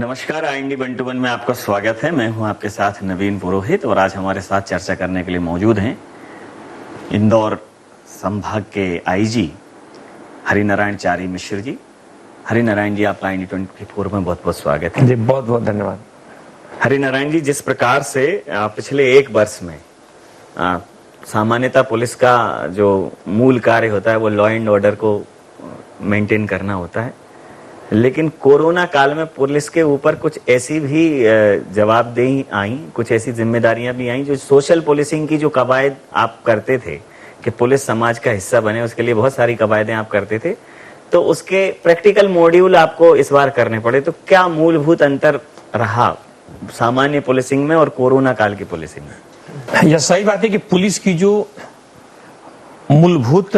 नमस्कार, IND 121 में आपका स्वागत है। मैं हूं आपके साथ नवीन पुरोहित और आज हमारे साथ चर्चा करने के लिए मौजूद हैं इंदौर संभाग के IG हरिनारायण चारी मिश्र जी। हरिनारायण जी, आपका IND 24 में बहुत बहुत स्वागत है जी। बहुत बहुत धन्यवाद। हरिनारायण जी, जिस प्रकार से पिछले एक वर्ष में सामान्यतः पुलिस का जो मूल कार्य होता है वो लॉ एंड ऑर्डर को मेंटेन करना होता है, लेकिन कोरोना काल में पुलिस के ऊपर कुछ ऐसी भी जवाबदेही आई, कुछ ऐसी जिम्मेदारियां भी आई जो सोशल पुलिसिंग की जो कवायद आप करते थे कि पुलिस समाज का हिस्सा बने, उसके लिए बहुत सारी कवायदें आप करते थे, तो उसके प्रैक्टिकल मॉड्यूल आपको इस बार करने पड़े। तो क्या मूलभूत अंतर रहा सामान्य पुलिसिंग में और कोरोना काल की पुलिसिंग में? यह सही बात है कि पुलिस की जो मूलभूत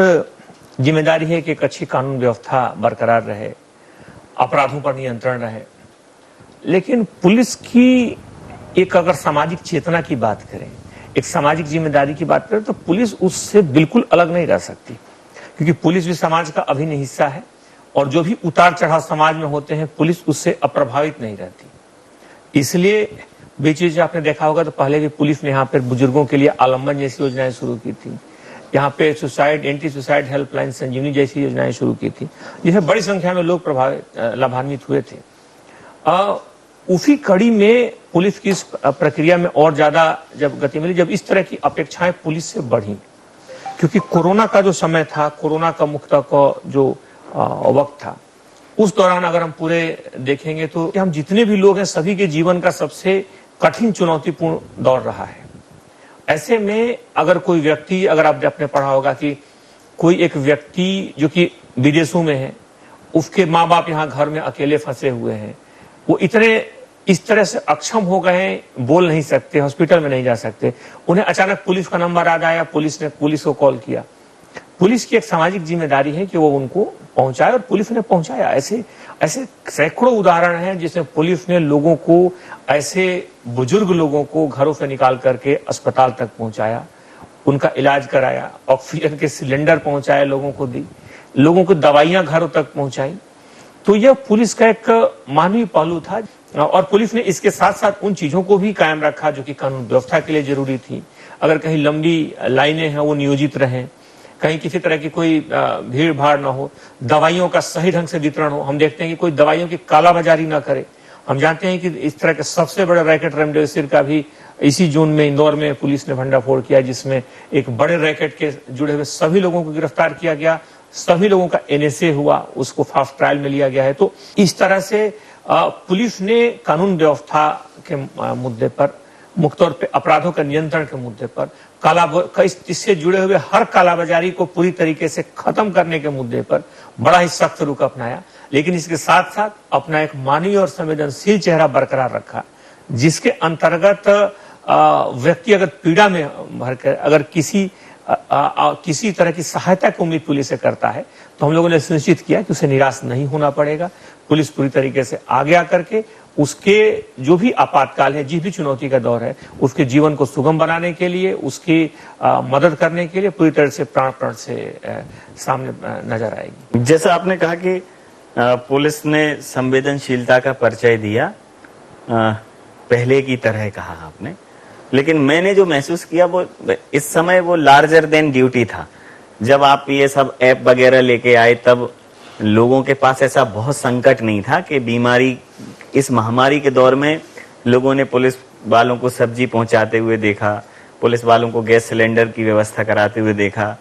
जिम्मेदारी है कि एक अच्छी कानून व्यवस्था बरकरार रहे, अपराधों पर नियंत्रण रहे, लेकिन पुलिस की एक अगर सामाजिक चेतना की बात करें, एक सामाजिक जिम्मेदारी की बात करें, तो पुलिस उससे बिल्कुल अलग नहीं रह सकती, क्योंकि पुलिस भी समाज का अभिन्न हिस्सा है और जो भी उतार चढ़ाव समाज में होते हैं पुलिस उससे अप्रभावित नहीं रहती। इसलिए भी चीज आपने देखा होगा तो पहले भी पुलिस ने यहाँ पर बुजुर्गों के लिए आलम्बन जैसी योजनाएं शुरू की थी, यहाँ पे एंटी सुसाइड हेल्पलाइन संजीवनी जैसी योजनाएं शुरू की थी, जिससे बड़ी संख्या में लोग लाभान्वित हुए थे। उसी कड़ी में पुलिस की इस प्रक्रिया में और ज्यादा जब गति मिली, जब इस तरह की अपेक्षाएं पुलिस से बढ़ी, क्योंकि कोरोना का जो समय था, कोरोना का मुक्ता का जो वक्त था, उस दौरान अगर हम पूरे देखेंगे तो हम जितने भी लोग हैं सभी के जीवन का सबसे कठिन चुनौतीपूर्ण दौर रहा है। ऐसे में अगर कोई व्यक्ति, अगर आपने पढ़ा होगा कि कोई एक व्यक्ति जो कि विदेशों में है, उसके माँ बाप यहाँ घर में अकेले फंसे हुए हैं, वो इतने इस तरह से अक्षम हो गए हैं, बोल नहीं सकते, हॉस्पिटल में नहीं जा सकते, उन्हें अचानक पुलिस का नंबर याद आया, पुलिस को कॉल किया। पुलिस की एक सामाजिक जिम्मेदारी है कि वो उनको पहुंचाए और पुलिस ने पहुंचाया। ऐसे सैकड़ों उदाहरण हैं जिसमें पुलिस ने लोगों को, ऐसे बुजुर्ग लोगों को घरों से निकाल करके अस्पताल तक पहुंचाया, उनका इलाज कराया, ऑक्सीजन के सिलेंडर पहुंचाए, लोगों को दी, लोगों को दवाइयां घरों तक पहुंचाई। तो यह पुलिस का एक मानवीय पहलू था और पुलिस ने इसके साथ साथ उन चीजों को भी कायम रखा जो कि कानून व्यवस्था के लिए जरूरी थी। अगर कहीं लंबी लाइनें हैं वो नियोजित रहें, कहीं किसी तरह की कोई भीड़ भाड़ ना हो, दवाइयों का सही ढंग से वितरण हो। हम देखते हैं कि कोई दवाइयों की कालाबाजारी ना करे। हम जानते हैं कि इस तरह के सबसे बड़े रैकेट रेमडेसिविर का भी इसी जून में इंदौर में पुलिस ने भंडाफोड़ किया, जिसमें एक बड़े रैकेट के जुड़े हुए सभी लोगों को गिरफ्तार किया गया, सभी लोगों का NSA हुआ, उसको फास्ट ट्रायल में लिया गया है। तो इस तरह से पुलिस ने कानून व्यवस्था के मुद्दे पर, मुख्य तौर पे अपराधों के नियंत्रण के मुद्दे पर, इससे जुड़े हुए हर कालाबाजारी को पूरी तरीके से खत्म करने के मुद्दे पर बड़ा ही सख्त रुख अपनाया, लेकिन इसके साथ साथ अपना एक मानवीय और संवेदनशील चेहरा बरकरार रखा, जिसके अंतर्गत व्यक्ति अगर पीड़ा में भरकर अगर किसी तरह की सहायता की उम्मीद पुलिस से करता है तो हम लोगों ने सुनिश्चित किया कि उसे निराश नहीं होना पड़ेगा। पुलिस पूरी तरीके से आगे आकर के उसके जो भी आपातकाल है, जिस भी चुनौती का दौर है, उसके जीवन को सुगम बनाने के लिए, उसकी मदद करने के लिए पूरी तरह से प्राण से सामने नजर आएगी। जैसा आपने कहा कि पुलिस ने संवेदनशीलता का परिचय दिया, पहले की तरह कहा आपने, लेकिन मैंने जो महसूस किया वो इस समय वो लार्जर देन ड्यूटी था। जब आप ये सब ऐप वगैरह लेके आए तब लोगों के पास ऐसा बहुत संकट नहीं था कि बीमारी, इस महामारी के दौर में लोगों ने पुलिस वालों को सब्जी पहुंचाते हुए देखा, पुलिस वालों को गैस सिलेंडर की व्यवस्था कराते हुए देखा,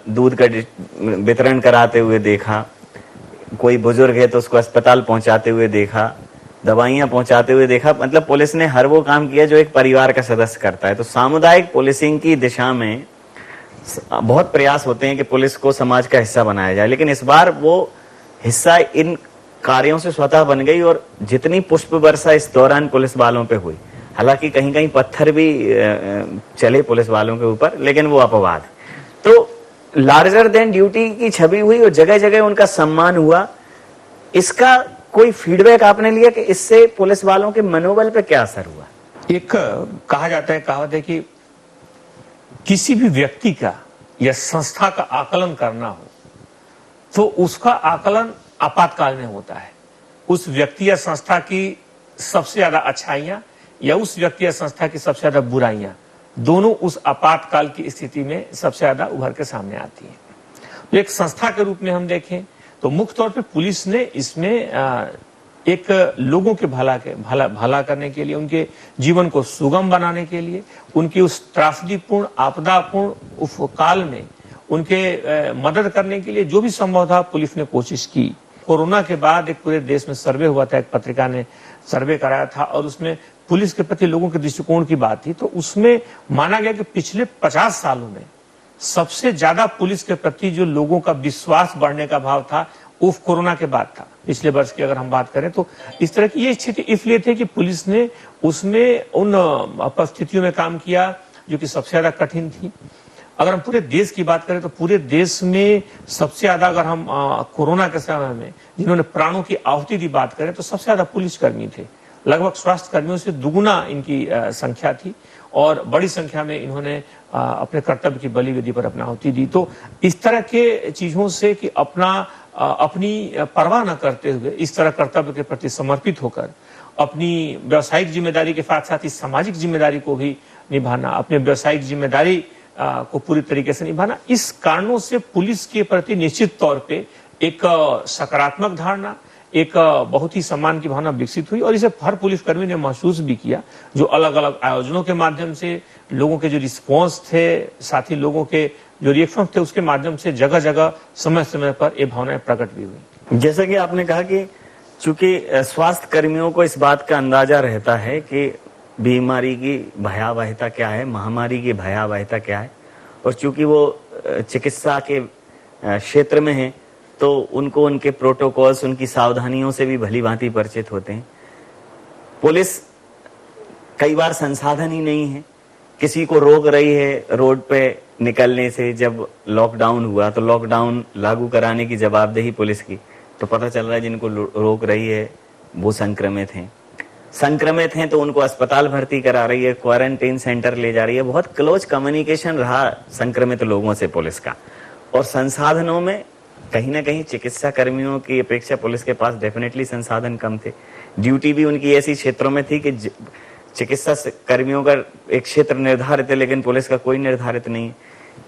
दूध का वितरण कराते हुए देखा, कोई बुजुर्ग है तो उसको अस्पताल पहुंचाते हुए देखा, दवाइयां पहुंचाते हुए देखा। मतलब पुलिस ने हर वो काम किया जो एक परिवार का सदस्य करता है। तो सामुदायिक पुलिसिंग की दिशा में बहुत प्रयास होते हैं कि पुलिस को समाज का हिस्सा बनाया जाए, लेकिन इस बार वो हिस्सा इन कार्यों से स्वतः बन गई और जितनी पुष्प वर्षा इस दौरान पुलिस वालों पे हुई, हालांकि कहीं कहीं पत्थर भी चले पुलिस वालों के ऊपर, लेकिन वो अपवाद। तो लार्जर देन ड्यूटी की छवि हुई और जगह जगह उनका सम्मान हुआ। इसका कोई फीडबैक आपने लिया कि इससे पुलिस वालों के मनोबल पे क्या असर हुआ? एक कहा जाता है, कहावत है कि किसी भी व्यक्ति का या संस्था का आकलन करना हो तो उसका आकलन आपातकाल में होता है। उस व्यक्ति या संस्था की सबसे ज्यादा अच्छाइयां या उस व्यक्ति या संस्था की सबसे ज्यादा बुराइयां, दोनों उस आपातकाल की स्थिति में सबसे ज्यादा उभर के सामने आती है। तो एक संस्था के रूप में हम देखें तो मुख्य तौर पे पुलिस ने इसमें एक लोगों के भला करने के लिए, उनके जीवन को सुगम बनाने के लिए, उनकी उस त्रासदीपूर्ण आपदापूर्ण उस काल में उनके मदद करने के लिए जो भी संभव था पुलिस ने कोशिश की। कोरोना के बाद एक पूरे देश में सर्वे हुआ था, एक पत्रिका ने सर्वे कराया था और उसमें पुलिस के प्रति लोगों के दृष्टिकोण की बात थी। तो उसमें माना गया कि पिछले 50 सालों में सबसे ज्यादा पुलिस के प्रति जो लोगों का विश्वास बढ़ने का भाव था वो कोरोना के बाद था। पिछले वर्ष की अगर हम बात करें तो इस तरह की ये स्थिति इसलिए थी कि पुलिस ने उसमें उन परिस्थितियों में काम किया जो कि सबसे ज्यादा कठिन थी। अगर हम पूरे देश की बात करें तो पूरे देश में सबसे ज्यादा अगर हम कोरोना के समय में जिन्होंने प्राणों की आहुति दी बात करें तो सबसे ज्यादा पुलिसकर्मी थे। लगभग स्वास्थ्य कर्मियों से दुगुना इनकी संख्या थी और बड़ी संख्या में इन्होंने अपने कर्तव्य की बलि वेदी पर अपना आहुति दी। तो इस तरह के चीजों से कि अपनी परवाह न करते हुए इस तरह कर्तव्य के प्रति समर्पित होकर अपनी व्यवसायिक जिम्मेदारी के साथ साथ इस सामाजिक जिम्मेदारी को भी निभाना, अपने व्यवसायिक जिम्मेदारी को पूरी तरीके से निभाना, इस कारणों से पुलिस के प्रति निश्चित तौर पे एक सकारात्मक धारणा, एक बहुत ही सम्मान की भावना विकसित हुई और इसे हर पुलिसकर्मी ने महसूस भी किया। जो अलग अलग आयोजनों के माध्यम से लोगों के जो रिस्पॉन्स थे, साथ ही लोगों के जो रिएक्शन थे, उसके माध्यम से जगह जगह समय समय पर ये भावनाएं प्रकट भी हुई। जैसा कि आपने कहा कि चूंकि स्वास्थ्य कर्मियों को इस बात का अंदाजा रहता है कि बीमारी की भयावहता क्या है, महामारी की भयावहता क्या है, और चूंकि वो चिकित्सा के क्षेत्र में है तो उनको उनके प्रोटोकॉल्स, उनकी सावधानियों से भी भली भांति परिचित होते हैं। पुलिस कई बार संसाधन ही नहीं है, किसी को रोक रही है रोड पे निकलने से। जब लॉकडाउन हुआ तो लॉकडाउन लागू कराने की जवाबदेही पुलिस की, तो पता चल रहा है जिनको रोक रही है वो संक्रमित हैं तो उनको अस्पताल भर्ती करा रही है, क्वारंटीन सेंटर ले जा रही है। बहुत क्लोज कम्युनिकेशन रहा संक्रमित लोगों से पुलिस का। और संसाधनों में कहीं ना कहीं चिकित्सा कर्मियों की अपेक्षा पुलिस के पास डेफिनेटली संसाधन कम थे। ड्यूटी भी उनकी ऐसी क्षेत्रों में थी कि चिकित्सा कर्मियों का एक क्षेत्र निर्धारित है लेकिन पुलिस का कोई निर्धारित नहीं है।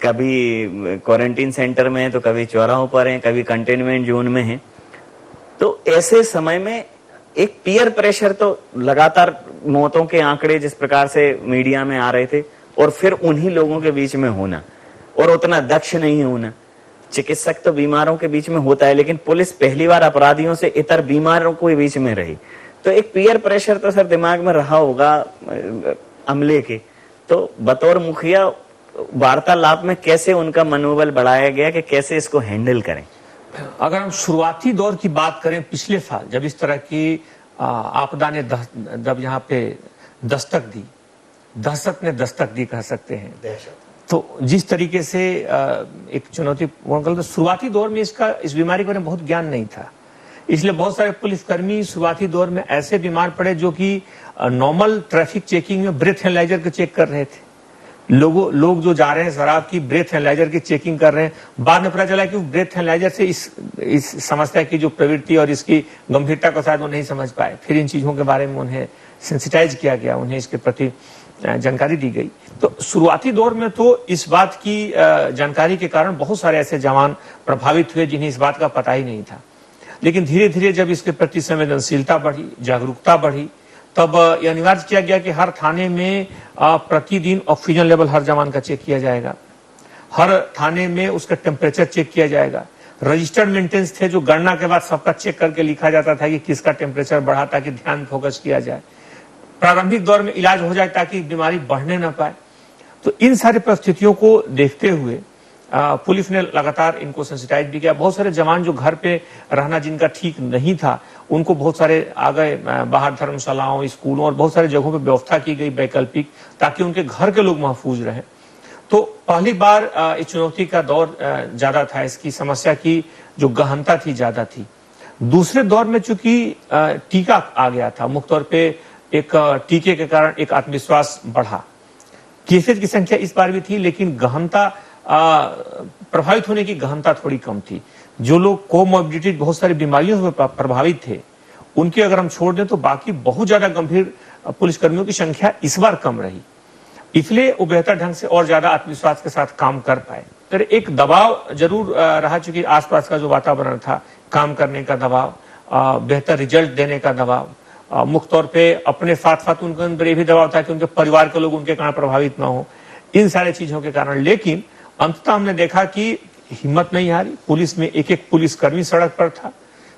कभी क्वारंटीन सेंटर में है तो कभी चौराहों पर है, कभी कंटेनमेंट जोन में है। तो ऐसे समय में एक पीयर प्रेशर, तो लगातार मौतों के आंकड़े जिस प्रकार से मीडिया में आ रहे थे और फिर उन्हीं लोगों के बीच में होना और उतना दक्ष नहीं होना। चिकित्सक तो बीमारों के बीच में होता है लेकिन पुलिस पहली बार अपराधियों से इतर बीमारों के बीच में रही, तो एक पीयर प्रेशर तो सर दिमाग में रहा होगा अमले के। तो बतौर मुखिया वार्तालाप में कैसे उनका मनोबल बढ़ाया गया कि कैसे इसको हैंडल करें? अगर हम शुरुआती दौर की बात करें, पिछले साल जब इस तरह की आपदा ने जब यहाँ पे दस्तक दी, दहशत ने दस्तक दी कह सकते हैं, तो जिस तरीके से एक चुनौतीपूर्ण, तो शुरुआती दौर में इस बीमारी के बारे में बहुत ज्ञान नहीं था। इसलिए बहुत सारे पुलिसकर्मी शुरुआती दौर में ऐसे बीमार पड़े जो कि नॉर्मल ट्रैफिक चेकिंग में ब्रेथ एनालाइजर के चेक कर रहे थे। लोग जो जा रहे हैं शराब की ब्रेथ एनालाइजर की चेकिंग कर रहे हैं। बाद में पता चला कि ब्रेथ एनालाइजर से इस समस्या की जो प्रवृत्ति और इसकी गंभीरता को शायद वो नहीं समझ पाए। फिर इन चीजों के बारे में उन्हें सेंसिटाइज किया गया, उन्हें इसके प्रति जानकारी दी गई। तो शुरुआती दौर में तो इस बात की जानकारी के कारण बहुत सारे ऐसे जवान प्रभावित हुए जिन्हें इस बात का पता ही नहीं था। लेकिन धीरे धीरे जब इसके प्रति संवेदनशीलता बढ़ी, जागरूकता बढ़ी, तब यह अनिवार्य किया गया कि हर थाने में प्रतिदिन ऑक्सीजन लेवल हर जवान का चेक किया जाएगा, हर थाने में उसका टेम्परेचर चेक किया जाएगा। रजिस्टर्ड मेंटेनेंस थे जो गणना के बाद सबका चेक करके लिखा जाता था कि किसका टेम्परेचर बढ़ा, ताकि ध्यान फोकस किया जाए, प्रारंभिक दौर में इलाज हो जाए ताकि बीमारी बढ़ने न पाए। तो इन सारी परिस्थितियों को देखते हुए पुलिस ने लगातार इनको सेंसिटाइज भी किया। बहुत सारे जवान जो घर पे रहना जिनका ठीक नहीं था, उनको बहुत सारे आ गए बाहर धर्मशालाओं, स्कूलों और बहुत सारे जगहों पे व्यवस्था की गई वैकल्पिक, ताकि उनके घर के लोग महफूज रहें। तो पहली बार इस चुनौती का दौर ज्यादा था, इसकी समस्या की जो गहनता थी ज्यादा थी। दूसरे दौर में चूंकि टीका आ गया था, मुख्य तौर पे एक टीके के कारण एक आत्मविश्वास बढ़ा। केसेज की संख्या इस बार भी थी लेकिन गहनता, प्रभावित होने की गहनता थोड़ी कम थी। जो लोग कोमॉर्बिडिटी बहुत सारी बीमारियों से प्रभावित थे उनके अगर हम छोड़ दें तो बाकी बहुत ज्यादा गंभीर पुलिसकर्मियों की संख्या इस बार कम रही, इसलिए वो बेहतर ढंग से और ज्यादा आत्मविश्वास के साथ काम कर पाए। तो एक दबाव जरूर रहा, चूंकि आसपास का जो वातावरण था, काम करने का दबाव, बेहतर रिजल्ट देने का दबाव, मुख्य तौर पे अपने साथ साथ उनके अंदर ये भी दबाव था कि उनके परिवार के लोग उनके कारण प्रभावित ना हो, इन सारे चीजों के कारण। लेकिन अंततः हमने देखा कि हिम्मत नहीं हारी, पुलिस में एक एक पुलिसकर्मी सड़क पर था,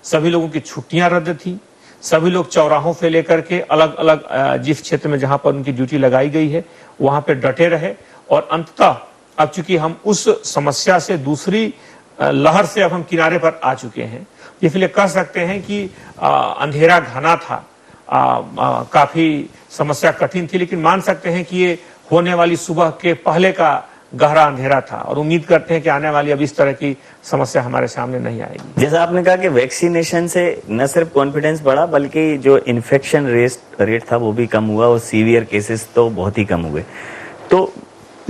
सभी लोगों की छुट्टियां रद्द थी, सभी लोग चौराहों से लेकर के अलग अलग जिस क्षेत्र में जहां पर उनकी ड्यूटी लगाई गई है वहां पे डटे रहे। और अंततः अब चूंकि हम उस समस्या से दूसरी लहर से अब हम किनारे पर आ चुके हैं, इसलिए कह सकते हैं कि अंधेरा घना था, काफी समस्या कठिन थी, लेकिन मान सकते हैं कि ये होने वाली सुबह के पहले का गहरा अंधेरा था और उम्मीद करते हैं कि आने वाली अब इस तरह की समस्या हमारे सामने नहीं आएगी। जैसा आपने कहा कि वैक्सीनेशन से न सिर्फ कॉन्फिडेंस बढ़ा बल्कि जो इन्फेक्शन रेट था वो भी कम हुआ और सीवियर केसेस तो बहुत ही कम हुए। तो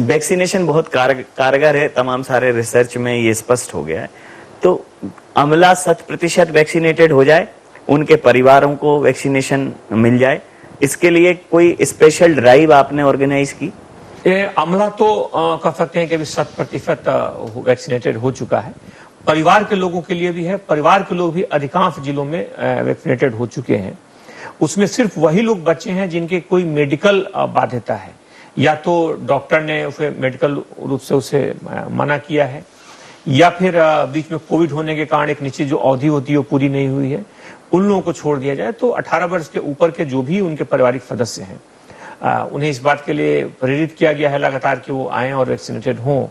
वैक्सीनेशन बहुत कारगर है, तमाम सारे रिसर्च में ये स्पष्ट हो गया है। तो अमला 100% वैक्सीनेटेड हो जाए, उनके परिवारों को वैक्सीनेशन मिल जाए, इसके लिए कोई स्पेशल ड्राइव आपने ऑर्गेनाइज की? अमला तो कह सकते हैं कि अभी 100% वैक्सीनेटेड हो चुका है। परिवार के लोगों के लिए भी है, परिवार के लोग भी अधिकांश जिलों में वैक्सीनेटेड हो चुके हैं। उसमें सिर्फ वही लोग बचे हैं जिनके कोई मेडिकल बाध्यता है, या तो डॉक्टर ने उसे मेडिकल रूप से उसे मना किया है, या फिर बीच में कोविड होने के कारण एक निश्चित जो अवधि होती है वो पूरी नहीं हुई है, उन लोगों को छोड़ दिया जाए। तो 18 वर्ष के ऊपर के जो भी उनके पारिवारिक सदस्य हैं उन्हें इस बात के लिए प्रेरित किया गया है लगातार कि वो आएं और वैक्सीनेटेड हों।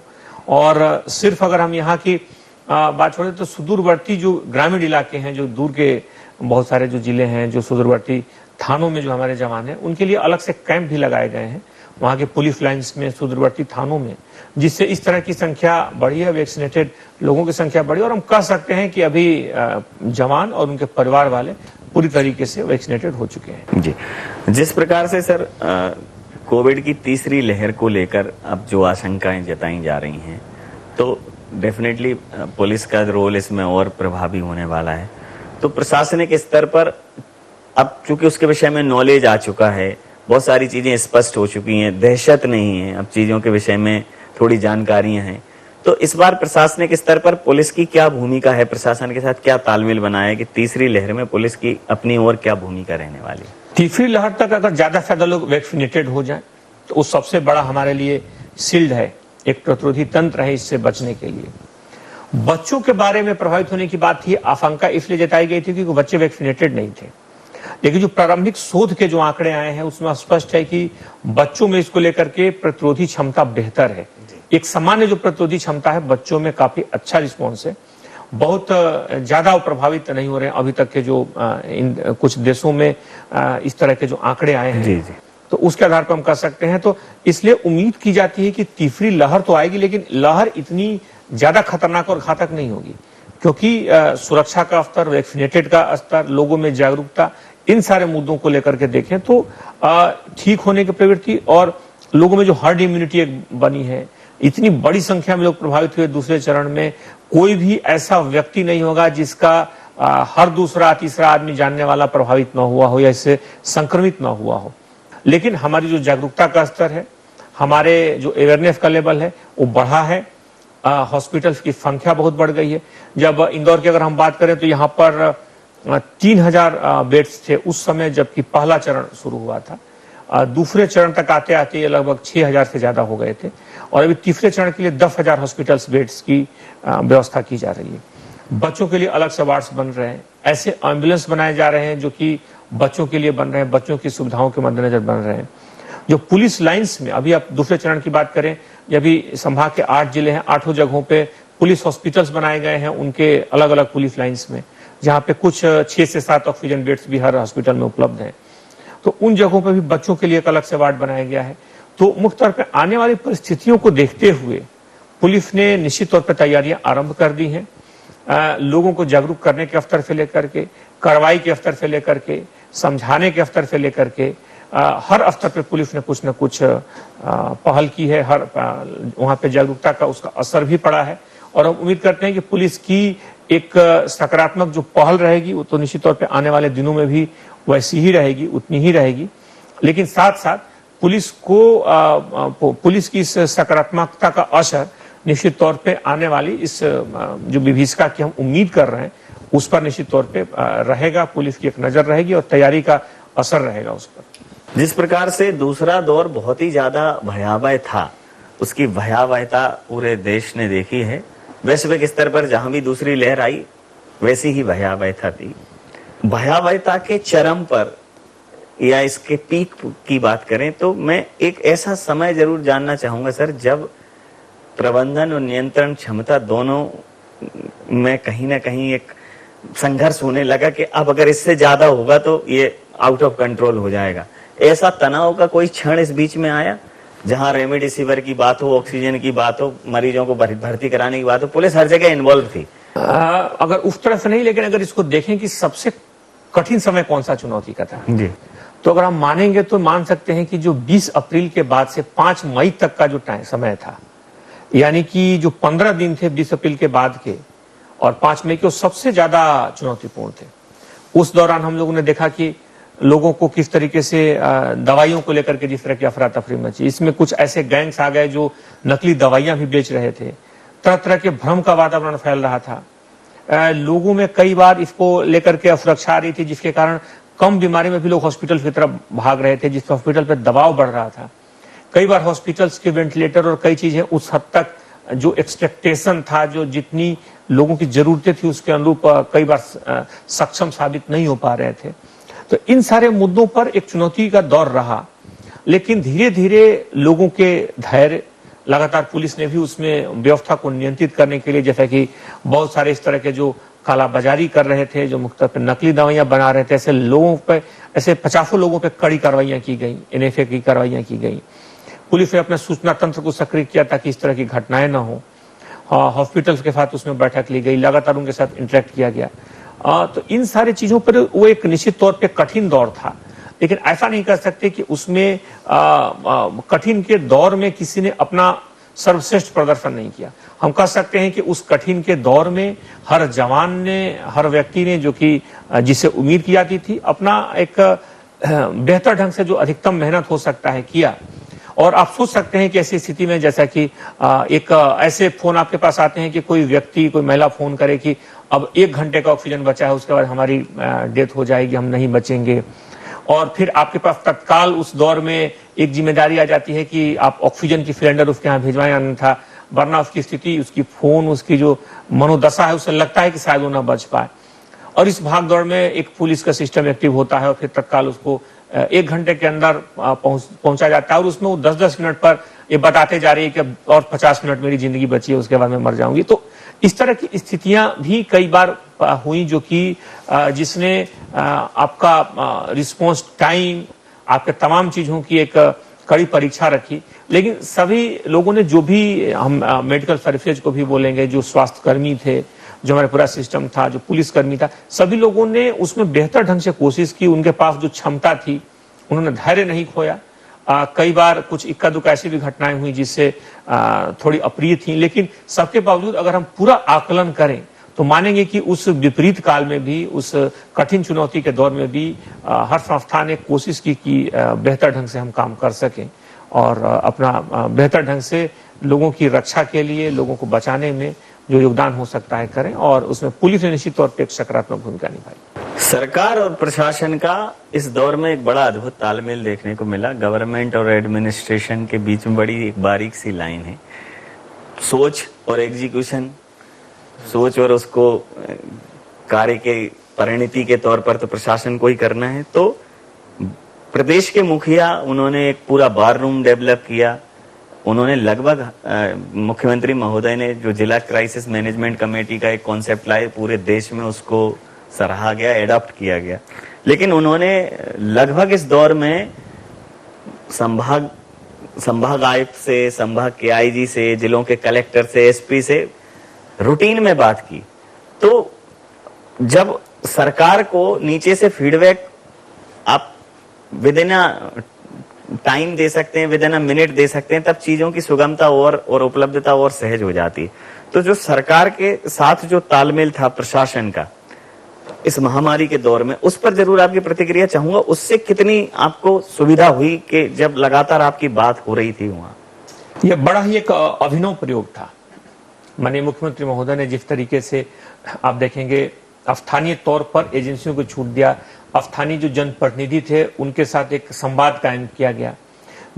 और सिर्फ अगर हम यहाँ की बात छोड़े तो सुदूरवर्ती जो ग्रामीण इलाके हैं, जो दूर के बहुत सारे जो जिले हैं, जो सुदूरवर्ती थानों में जो हमारे जवान हैं, उनके लिए अलग से कैंप भी लगाए गए हैं वहाँ के पुलिस लाइन्स में, सुदूरवर्ती थानों में, जिससे इस तरह की संख्या बढ़ी है, वैक्सीनेटेड लोगों की संख्या बढ़ी। और हम कह सकते हैं कि अभी जवान और उनके परिवार वाले पूरी तरीके से वैक्सीनेटेड हो चुके हैं। जी, जिस प्रकार से सर कोविड की तीसरी लहर को लेकर अब जो आशंकाएं जताई जा रही हैं, तो डेफिनेटली पुलिस का रोल इसमें और प्रभावी होने वाला है। तो प्रशासनिक स्तर पर अब चूंकि उसके विषय में नॉलेज आ चुका है, बहुत सारी चीजें स्पष्ट हो चुकी हैं, दहशत नहीं है, अब चीजों के विषय में थोड़ी जानकारियां हैं, तो इस बार प्रशासनिक स्तर पर पुलिस की क्या भूमिका है, प्रशासन के साथ क्या तालमेल बना है कि तीसरी लहर में पुलिस की अपनी और क्या भूमिका रहने वाली है? तीसरी लहर तक अगर ज्यादा से ज्यादा लोग वैक्सीनेटेड हो जाएं तो वो सबसे बड़ा हमारे लिए शील्ड है, एक प्रतिरोधी तंत्र है इससे बचने के लिए। बच्चों के बारे में प्रभावित होने की बात थी, आशंका इसलिए जताई गई थी क्योंकि बच्चे वैक्सीनेटेड नहीं थे, लेकिन जो प्रारंभिक शोध के जो आंकड़े आए हैं उसमें स्पष्ट है कि बच्चों में इसको लेकर के प्रतिरोधी क्षमता बेहतर है। एक सामान्य जो प्रतिरोधी क्षमता है बच्चों में काफी अच्छा रिस्पॉन्स है, बहुत ज्यादा प्रभावित नहीं हो रहे हैं अभी तक के जो इन कुछ देशों में इस तरह के जो आंकड़े आए हैं। जी। तो उसके आधार पर हम कह सकते हैं। तो इसलिए उम्मीद की जाती है कि तीसरी लहर तो आएगी, लेकिन लहर इतनी ज्यादा खतरनाक और घातक नहीं होगी, क्योंकि सुरक्षा का स्तर, वैक्सीनेटेड का स्तर, लोगों में जागरूकता, इन सारे मुद्दों को लेकर के देखें तो ठीक होने की प्रवृत्ति और लोगों में जो हर्ड इम्यूनिटी एक बनी है, इतनी बड़ी संख्या में लोग प्रभावित हुए दूसरे चरण में, कोई भी ऐसा व्यक्ति नहीं होगा जिसका हर दूसरा तीसरा आदमी जानने वाला प्रभावित ना हुआ हो या इससे संक्रमित ना हुआ हो। लेकिन हमारी जो जागरूकता का स्तर है, हमारे जो अवेयरनेस का लेवल है वो बढ़ा है, हॉस्पिटल्स की संख्या बहुत बढ़ गई है। जब इंदौर की अगर हम बात करें तो यहाँ पर 3000 बेड्स थे उस समय जबकि पहला चरण शुरू हुआ था, दूसरे चरण तक आते आते लगभग 6000 से ज्यादा हो गए थे, और अभी तीसरे चरण के लिए 10,000 हॉस्पिटल्स बेड्स की व्यवस्था की जा रही है। बच्चों के लिए अलग से वार्ड्स बन रहे हैं, ऐसे एम्बुलेंस बनाए जा रहे हैं जो कि बच्चों के लिए बन रहे हैं, बच्चों की सुविधाओं के मद्देनजर बन रहे हैं। जो पुलिस लाइन्स में अभी आप दूसरे चरण की बात करें, अभी संभाग के 8 जिले हैं, 8 जगहों पे पुलिस हॉस्पिटल्स बनाए गए हैं उनके अलग अलग पुलिस लाइन्स में, जहाँ पे कुछ 6 से 7 ऑक्सीजन बेड्स भी हर हॉस्पिटल में उपलब्ध हैं। तो उन जगहों पर भी बच्चों के लिए एक अलग से वार्ड बनाया गया है। तो मुख्य तौर पर आने वाली परिस्थितियों को देखते हुए पुलिस ने निश्चित तौर पर तैयारियां आरंभ कर दी हैं। लोगों को जागरूक करने के स्तर से लेकर के, कार्रवाई के स्तर से लेकर के, समझाने के स्तर से लेकर के हर स्तर पे पुलिस ने कुछ न कुछ पहल की है। हर वहाँ पे जागरूकता का उसका असर भी पड़ा है, और हम उम्मीद करते हैं कि पुलिस की एक सकारात्मक जो पहल रहेगी वो तो निश्चित तौर पे आने वाले दिनों में भी वैसी ही रहेगी, उतनी ही रहेगी। लेकिन साथ साथ पुलिस को पुलिस की इस सकारात्मकता का असर निश्चित तौर पे आने वाली इस जो विभीषिका की हम उम्मीद कर रहे हैं उस पर निश्चित तौर पे रहेगा। पुलिस की एक नजर रहेगी और तैयारी का असर रहेगा उस पर। जिस प्रकार से दूसरा दौर बहुत ही ज्यादा भयावह था, उसकी भयावहता पूरे देश ने देखी है। वैश्विक स्तर पर जहां भी दूसरी लहर आई वैसी ही भयावहता थी। भयावहता के चरम पर या इसके पीक की बात करें तो मैं एक ऐसा समय जरूर जानना चाहूंगा सर, जब प्रबंधन और नियंत्रण क्षमता दोनों में कहीं ना कहीं एक संघर्ष होने लगा कि अब अगर इससे ज्यादा होगा तो ये आउट ऑफ कंट्रोल हो जाएगा। ऐसा तनाव का कोई क्षण इस बीच में आया जहां रेमडेसिविर की बात हो, ऑक्सीजन की बात हो, मरीजों को भर्ती कराने की बात हो, पुलिस हर जगह इन्वॉल्व थी। अगर उस तरह से नहीं, लेकिन अगर इसको देखें कि सबसे कठिन समय कौन सा चुनौती का था जी, तो अगर हम मानेंगे तो मान सकते हैं कि जो 20 अप्रैल के बाद से 5 मई तक का जो समय था, यानी कि जो 15 दिन थे 20 अप्रैल के बाद के और 5 मई के, वो सबसे ज्यादा चुनौतीपूर्ण थे। उस दौरान हम लोगों ने देखा कि लोगों को किस तरीके से दवाइयों को लेकर के जिस तरह की अफरा तफरी मची, इसमें कुछ ऐसे गैंग्स आ गए जो नकली दवाइयां भी बेच रहे थे, तरह तरह के भ्रम का वातावरण फैल रहा था। लोगों में कई बार इसको लेकर के असुरक्षा आ रही थी, जिसके कारण कम बीमारी में भी लोग हॉस्पिटल की तरफ भाग रहे थे, जिससे हॉस्पिटल पर दबाव बढ़ रहा था। कई बार हॉस्पिटल्स के वेंटिलेटर और कई चीजें उस हद तक जो एक्सपेक्टेशन था, जो जितनी लोगों की जरूरतें थी उसके अनुरूप कई बार सक्षम साबित नहीं हो पा रहे थे। तो इन सारे मुद्दों पर एक चुनौती का दौर रहा, लेकिन धीरे धीरे लोगों के धैर्य, लगातार पुलिस ने भी उसमें व्यवस्था को नियंत्रित करने के लिए, जैसा कि बहुत सारे इस तरह के जो कालाबाजारी कर रहे थे, जो मुख्तलिफ नकली दवाइयां बना रहे थे, ऐसे लोगों पे, ऐसे 50 लोगों पे कड़ी कार्रवाइयां की गई, NFA की कार्रवाइयां की गई। पुलिस ने अपने सूचना तंत्र को सक्रिय किया ताकि इस तरह की घटनाएं न हो। हॉस्पिटल्स के साथ उसमें बैठक ली गई, लगातार उनके साथ इंटरेक्ट किया गया। तो इन सारी चीजों पर वो एक निश्चित तौर पे कठिन दौर था, लेकिन ऐसा नहीं कर सकते कि उसमें कठिन के दौर में किसी ने अपना सर्वश्रेष्ठ प्रदर्शन नहीं किया। हम कह सकते हैं कि उस कठिन के दौर में हर जवान ने, हर व्यक्ति ने, जो कि जिसे उम्मीद की जाती थी, अपना एक बेहतर ढंग से जो अधिकतम मेहनत हो सकता है किया। और आप सोच सकते हैं कि ऐसी स्थिति में, जैसा कि एक ऐसे फोन आपके पास आते हैं कि कोई व्यक्ति, कोई महिला फोन करे कि अब 1 घंटे का ऑक्सीजन बचा है, उसके बाद हमारी डेथ हो जाएगी, हम नहीं बचेंगे। और फिर आपके पास तत्काल उस दौर में एक जिम्मेदारी आ जाती है कि आप ऑक्सीजन की सिलेंडर उसके यहाँ भिजवाएं, अन्यथा वरना उसकी स्थिति, उसकी फोन, उसकी जो मनोदशा है, उससे लगता है कि शायद वो ना बच पाए। और इस भाग दौड़ में एक पुलिस का सिस्टम एक्टिव होता है और फिर तत्काल उसको 1 घंटे के अंदर पहुंचा जाता है, और उसमें वो 10-10 मिनट पर ये बताते जा रही है कि और 50 मिनट मेरी जिंदगी बची है, उसके बाद मैं मर जाऊंगी। तो इस तरह की स्थितियां भी कई बार हुई, जो कि जिसने आपका रिस्पॉन्स टाइम, आपके तमाम चीजों की एक कड़ी परीक्षा रखी। लेकिन सभी लोगों ने, जो भी हम मेडिकल सर्विसेज को भी बोलेंगे, जो स्वास्थ्य कर्मी थे, जो हमारा पूरा सिस्टम था, जो पुलिस कर्मी था, सभी लोगों ने उसमें बेहतर ढंग से कोशिश की। उनके पास जो क्षमता थी, उन्होंने धैर्य नहीं खोया। कई बार कुछ इक्का दुक्का ऐसी भी घटनाएं हुई जिससे थोड़ी अप्रिय थी, लेकिन सबके बावजूद अगर हम पूरा आकलन करें तो मानेंगे कि उस विपरीत काल में भी, उस कठिन चुनौती के दौर में भी हर संस्था ने कोशिश की कि बेहतर ढंग से हम काम कर सकें और अपना बेहतर ढंग से लोगों की रक्षा के लिए, लोगों को बचाने में जो योगदान हो सकता है करें, और उसमें पुलिस ने निश्चित तौर पर एक सकारात्मक भूमिका निभाई। सरकार और प्रशासन का इस दौर में एक बड़ा अद्भुत तालमेल देखने को मिला। गवर्नमेंट और एडमिनिस्ट्रेशन के बीच में बड़ी एक बारीक सी लाइन है, सोच और एग्जीक्यूशन। सोच और उसको कार्य के परिणति के तौर पर तो प्रशासन को ही करना है। तो प्रदेश के मुखिया, उन्होंने एक पूरा बार रूम डेवलप किया। उन्होंने लगभग मुख्यमंत्री महोदय ने जो जिला क्राइसिस मैनेजमेंट कमेटी का एक कॉन्सेप्ट लाए, पूरे देश में उसको सराहा गया, एडॉप्ट किया गया। लेकिन उन्होंने लगभग इस दौर में संभाग आयुक्त से, संभाग के आईजी से, जिलों के कलेक्टर से, एसपी से रूटीन में बात की। तो जब सरकार को नीचे से फीडबैक आप विद इन टाइम दे सकते हैं, विद इन मिनट दे सकते हैं, तब चीजों की सुगमता और उपलब्धता और सहज हो जाती है। तो जो सरकार के साथ जो तालमेल था प्रशासन का इस महामारी के दौर में, उस पर जरूर आपकी प्रतिक्रिया चाहूंगा। उससे कितनी आपको सुविधा हुई कि जब लगातार आपकी बात हो रही थी वहां? यह बड़ा ही एक अभिनव प्रयोग था। माननीय मुख्यमंत्री महोदय ने जिस तरीके से, आप देखेंगे, स्थानीय तौर पर एजेंसियों को छूट दिया, स्थानीय जो जनप्रतिनिधि थे उनके साथ एक संवाद कायम किया गया,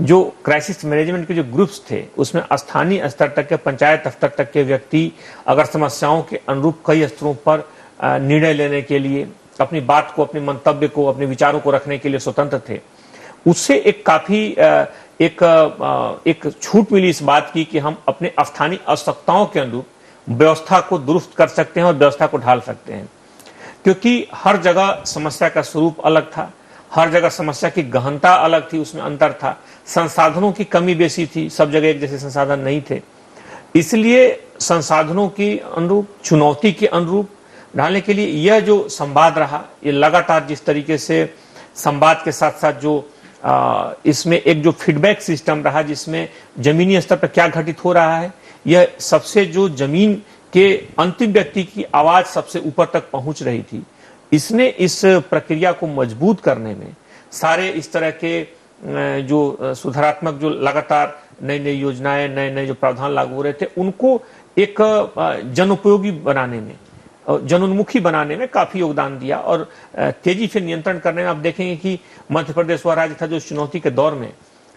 जो क्राइसिस मैनेजमेंट के जो ग्रुप्स थे उसमें स्थानीय स्तर तक के, पंचायत स्तर तक के व्यक्ति अगर समस्याओं के अनुरूप कई स्तरों पर निर्णय लेने के लिए, अपनी बात को, अपने मंतव्य को, अपने विचारों को रखने के लिए स्वतंत्र थे, उससे एक काफी एक छूट मिली इस बात की कि हम अपने स्थानीय आवश्यकताओं के अनुरूप व्यवस्था को दुरुस्त कर सकते हैं और व्यवस्था को ढाल सकते हैं। क्योंकि हर जगह समस्या का स्वरूप अलग था, हर जगह समस्या की गहनता अलग थी, उसमें अंतर था, संसाधनों की कमी बेसी थी, सब जगह एक जैसे संसाधन नहीं थे। इसलिए संसाधनों की अनुरूप, चुनौती के अनुरूप ढालने के लिए यह जो संवाद रहा, ये लगातार जिस तरीके से संवाद के साथ साथ जो इसमें एक जो फीडबैक सिस्टम रहा, जिसमें जमीनी स्तर पर क्या घटित हो रहा है, यह सबसे जो जमीन के अंतिम व्यक्ति की आवाज सबसे ऊपर तक पहुंच रही थी, इसने इस प्रक्रिया को मजबूत करने में, सारे इस तरह के जो सुधारात्मक, जो लगातार नई नई योजनाएं, नए नए जो प्रावधान लागू हो रहे थे, उनको एक जनोपयोगी बनाने में, जनोन्मुखी बनाने में काफी योगदान दिया। और तेजी से नियंत्रण करने में आप देखेंगे कि मध्य प्रदेश वह राज्य था जो चुनौती के दौर में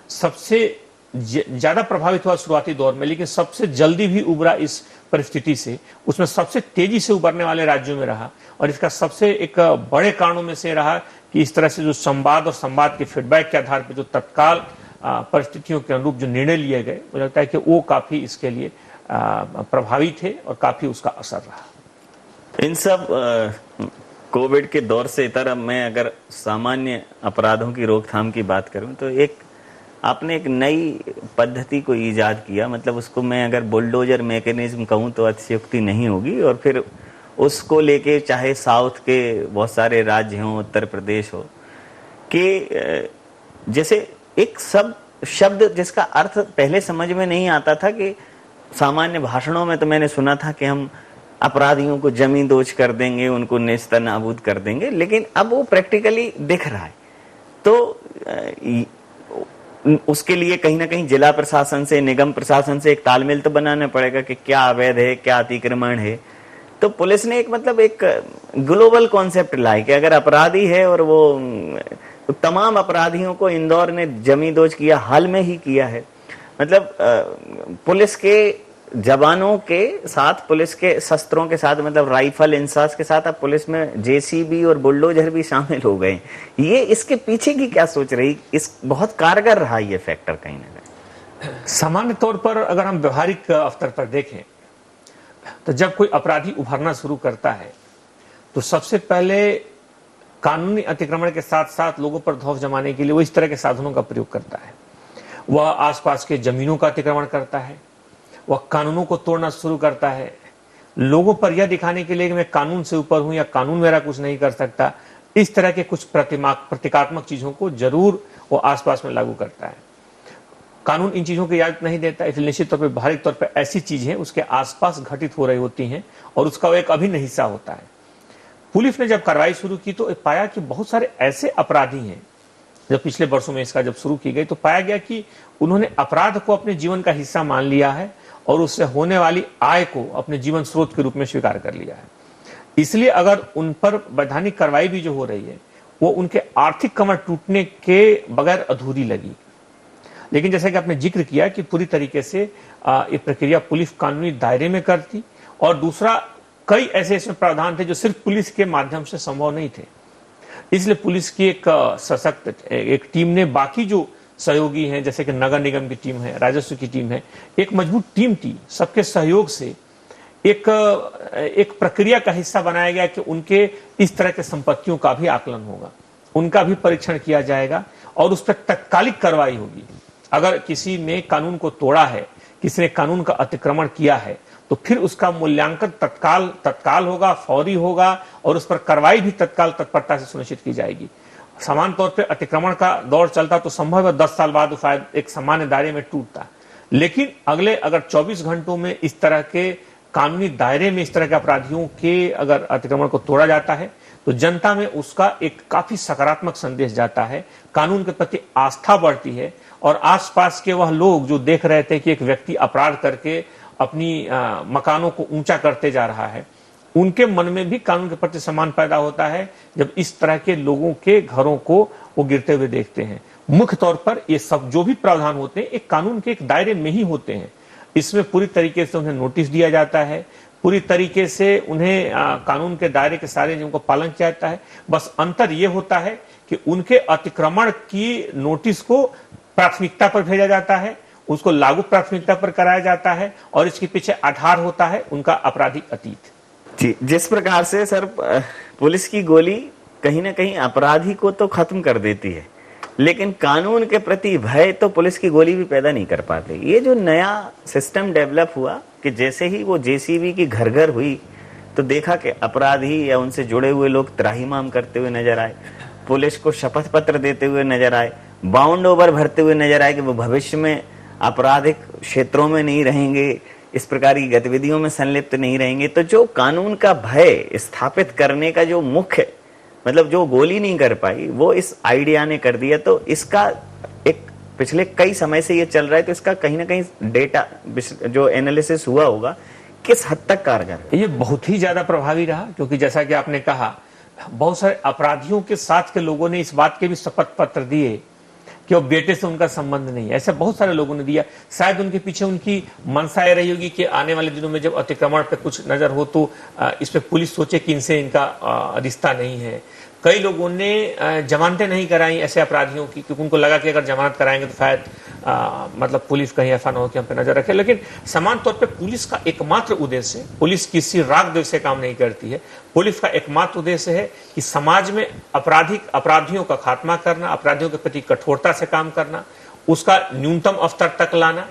सबसे ज्यादा प्रभावित हुआ शुरुआती दौर में, लेकिन सबसे जल्दी भी उबरा इस परिस्थिति से, उसमें सबसे तेजी से उबरने वाले राज्यों में रहा। और इसका सबसे एक बड़े कारणों में से रहा कि इस तरह से जो संवाद और संवाद के फीडबैक के आधार पर जो तत्काल परिस्थितियों के अनुरूप जो निर्णय लिए गए, मुझे लगता है कि वो काफी इसके लिए प्रभावी थे और काफी उसका असर रहा। इन सब कोविड के दौर से इतर, अब मैं अगर सामान्य अपराधों की रोकथाम की बात करूं तो एक आपने एक नई पद्धति को ईजाद किया, मतलब उसको मैं अगर बुलडोजर मैकेनिज्म कहूं तो अतिशयोक्ति नहीं होगी। और फिर उसको लेके चाहे साउथ के बहुत सारे राज्य हों, उत्तर प्रदेश हो, कि जैसे एक सब शब्द जिसका अर्थ पहले समझ में नहीं आता था, कि सामान्य भाषणों में तो मैंने सुना था कि हम अपराधियों को जमींदोज कर देंगे, उनको नेस्तनाबूद कर देंगे, लेकिन अब वो प्रैक्टिकली दिख रहा है। तो उसके लिए कहीं ना कहीं जिला प्रशासन से, निगम प्रशासन से एक तालमेल तो बनाना पड़ेगा कि क्या अवैध है, क्या अतिक्रमण है। तो पुलिस ने एक मतलब एक ग्लोबल कॉन्सेप्ट लाया कि अगर अपराधी है, और वो तो तमाम अपराधियों को इंदौर ने जमींदोज किया, हाल में ही किया है। मतलब पुलिस के जवानों के साथ, पुलिस के शस्त्रों के साथ, मतलब राइफल, इंसास के साथ अब पुलिस में जेसीबी और बुलडोजर भी शामिल हो गए। ये इसके पीछे की क्या सोच रही? इस बहुत कारगर रहा ये फैक्टर कहीं ना कहीं। सामान्य तौर पर अगर हम व्यवहारिक स्तर पर देखें तो जब कोई अपराधी उभरना शुरू करता है तो सबसे पहले कानूनी अतिक्रमण के साथ साथ लोगों पर धौफ जमाने के लिए वो इस तरह के साधनों का प्रयोग करता है। वह आसपास के जमीनों का अतिक्रमण करता है, वह कानूनों को तोड़ना शुरू करता है, लोगों पर यह दिखाने के लिए कि मैं कानून से ऊपर हूं या कानून मेरा कुछ नहीं कर सकता, इस तरह के कुछ प्रतीकात्मक चीजों को जरूर वो आसपास में लागू करता है। कानून इन चीजों की इजाजत नहीं देता, इसलिए निश्चित तौर पर बाहरी तौर पर ऐसी चीजें उसके आसपास घटित हो रही होती हैं और उसका वो एक अभिन्न हिस्सा होता है। पुलिस ने जब कार्रवाई शुरू की तो पाया कि बहुत सारे ऐसे अपराधी हैं, जब पिछले वर्षों में इसका जब शुरू की गई तो पाया गया कि उन्होंने अपराध को अपने जीवन का हिस्सा मान लिया है और उससे होने वाली आय को अपने जीवन स्रोत के रूप में स्वीकार कर लिया है। इसलिए अगर उन पर वैधानिक कार्रवाई भी जो हो रही है वो उनके आर्थिक कमर टूटने के बगैर अधूरी लगी। लेकिन जैसा कि आपने जिक्र किया कि पूरी तरीके से ये प्रक्रिया पुलिस कानूनी दायरे में करती, और दूसरा कई ऐसे इसमें प्रावधान थे जो सिर्फ पुलिस के माध्यम से संभव नहीं थे। इसलिए पुलिस की एक सशक्त एक टीम ने बाकी जो सहयोगी हैं, जैसे कि नगर निगम की टीम है, राजस्व की टीम है, एक मजबूत टीम थी, सबके सहयोग से एक प्रक्रिया का हिस्सा बनाया गया कि उनके इस तरह के संपत्तियों का भी आकलन होगा, उनका भी परीक्षण किया जाएगा और उस पर तत्कालिक कार्रवाई होगी। अगर किसी ने कानून को तोड़ा है, किसी ने कानून का अतिक्रमण किया है, तो फिर उसका मूल्यांकन तत्काल होगा, फौरी होगा और उस पर कार्रवाई भी तत्काल तत्परता से सुनिश्चित की जाएगी। सामान्य तौर पे अतिक्रमण का दौर चलता तो संभव है 10 साल बाद एक सामान्य दायरे में टूटता, लेकिन अगले अगर 24 घंटों में इस तरह के कानूनी दायरे में इस तरह के अपराधियों के अगर अतिक्रमण को तोड़ा जाता है तो जनता में उसका एक काफी सकारात्मक संदेश जाता है, कानून के प्रति आस्था बढ़ती है और आसपास के वह लोग जो देख रहे थे कि एक व्यक्ति अपराध करके अपनी मकानों को ऊंचा करते जा रहा है, उनके मन में भी कानून के प्रति सम्मान पैदा होता है जब इस तरह के लोगों के घरों को वो गिरते हुए देखते हैं। मुख्य तौर पर ये सब जो भी प्रावधान होते हैं एक कानून के एक दायरे में ही होते हैं। इसमें पूरी तरीके से उन्हें नोटिस दिया जाता है, पूरी तरीके से उन्हें कानून के दायरे के सारे नियमों का पालन किया जाता है। बस अंतर यह होता है कि उनके अतिक्रमण की नोटिस को प्राथमिकता पर भेजा जाता है, उसको लागू प्राथमिकता पर कराया जाता है और इसके पीछे आधार होता है उनका आपराधिक अतीत। जी, जिस प्रकार से सर पुलिस की गोली कहीं ना कहीं अपराधी को तो खत्म कर देती है, लेकिन कानून के प्रति भय तो पुलिस की गोली भी पैदा नहीं कर पाती। ये जो नया सिस्टम डेवलप हुआ कि जैसे ही वो जेसीबी की घर घर हुई तो देखा कि अपराधी या उनसे जुड़े हुए लोग त्राहिमाम करते हुए नजर आए, पुलिस को शपथ पत्र देते हुए नजर आए, बाउंड ओवर भरते हुए नजर आए कि वो भविष्य में आपराधिक क्षेत्रों में नहीं रहेंगे, इस प्रकार की गतिविधियों में संलिप्त नहीं रहेंगे। तो जो कानून का भय स्थापित करने का जो मुख्य मतलब जो गोली नहीं कर पाई वो इस आइडिया ने कर दिया। तो इसका एक पिछले कई समय से ये चल रहा है, तो इसका कहीं ना कहीं डेटा जो एनालिसिस हुआ होगा किस हद तक कारगर है? ये बहुत ही ज्यादा प्रभावी रहा, क्योंकि जैसा कि आपने कहा बहुत सारे अपराधियों के साथ के लोगों ने इस बात के भी शपथ पत्र दिए कि वो बेटे से उनका संबंध नहीं है। ऐसे बहुत सारे लोगों ने दिया। शायद उनके पीछे उनकी मंशा रही होगी कि आने वाले दिनों में जब अतिक्रमण पे कुछ नजर हो तो इस पे पुलिस सोचे कि इनसे इनका रिश्ता नहीं है। कई लोगों ने जमानतें नहीं कराई ऐसे अपराधियों की, क्योंकि उनको लगा कि अगर जमानत कराएंगे तो शायद मतलब पुलिस कहीं ऐसा ना हो कि हम पे नजर रखे। लेकिन समान तौर पे पुलिस का एकमात्र उद्देश्य, पुलिस किसी राग द्वेष से काम नहीं करती है, पुलिस का एकमात्र उद्देश्य है कि समाज में अपराधियों का खात्मा करना, अपराधियों के प्रति कठोरता से काम करना, उसका न्यूनतम स्तर तक लाना।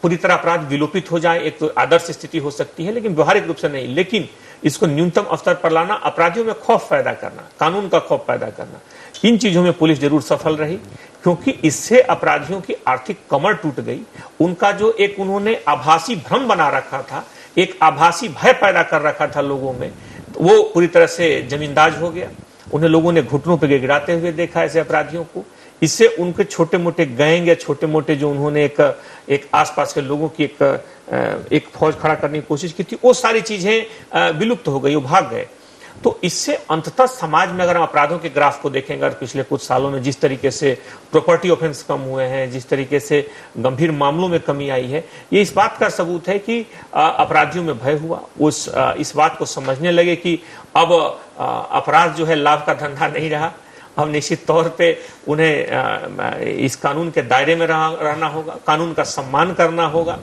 पूरी तरह अपराध विलोपित हो जाए एक तो आदर्श स्थिति हो सकती है, लेकिन व्यवहारिक रूप से नहीं, लेकिन इसको न्यूनतम स्तर पर लाना, अपराधियों में खौफ पैदा करना, कानून का खौफ पैदा करना, इन चीजों में पुलिस जरूर सफल रही, क्योंकि इससे अपराधियों की आर्थिक कमर टूट गई। उनका जो एक उन्होंने आभासी भ्रम बना रखा था, एक आभासी भय पैदा कर रखा था लोगों में, वो पूरी तरह से जमींदाज हो गया। उन्हें लोगों ने घुटनों पर गिड़गिड़ाते हुए देखा ऐसे अपराधियों को। इससे उनके छोटे मोटे गैंग या छोटे मोटे जो उन्होंने एक आसपास के लोगों की एक फौज खड़ा करने की कोशिश की थी, वो सारी चीजें विलुप्त हो गई, वो भाग गए। तो इससे अंततः समाज में अगर हम अपराधों के ग्राफ को देखेंगे, अगर पिछले कुछ सालों में जिस तरीके से प्रॉपर्टी ऑफेंस कम हुए हैं, जिस तरीके से गंभीर मामलों में कमी आई है, ये इस बात का सबूत है कि अपराधियों में भय हुआ। इस बात को समझने लगे कि अब अपराध जो है लाभ का धंधा नहीं रहा, हम निश्चित तौर पे उन्हें इस कानून के दायरे में रहना होगा, कानून का सम्मान करना होगा,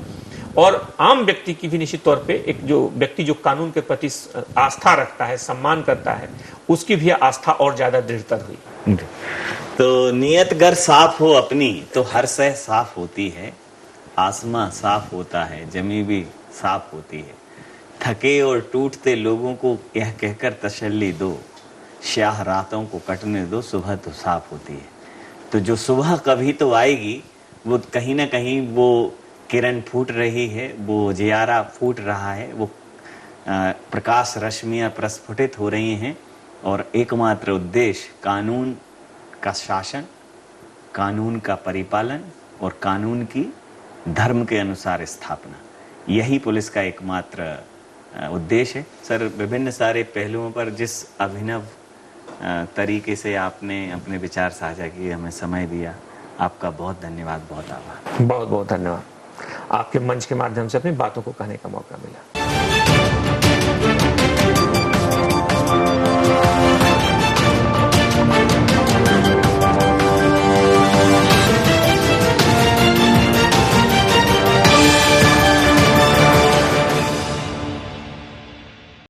और आम व्यक्ति की भी निश्चित तौर पे एक जो व्यक्ति जो कानून के प्रति आस्था रखता है, सम्मान करता है, उसकी भी आस्था और ज्यादा दृढ़तर हुई। तो नियत गर साफ हो अपनी तो हर सह साफ होती है, आसमां साफ होता है, जमी भी साफ होती है। थके और टूटते लोगों को यह कहकर तसल्ली दो, स्याह रातों को कटने दो, सुबह तो साफ होती है। तो जो सुबह कभी तो आएगी, वो कहीं ना कहीं वो किरण फूट रही है, वो जियारा फूट रहा है, वो प्रकाश रश्मियां प्रस्फुटित हो रही हैं, और एकमात्र उद्देश्य कानून का शासन, कानून का परिपालन और कानून की धर्म के अनुसार स्थापना, यही पुलिस का एकमात्र उद्देश्य है। सर, विभिन्न सारे पहलुओं पर जिस अभिनव तरीके से आपने अपने विचार साझा किए, हमें समय दिया, आपका बहुत धन्यवाद, बहुत आभार। बहुत बहुत धन्यवाद। आपके मंच के माध्यम से अपनी बातों को कहने का मौका मिला।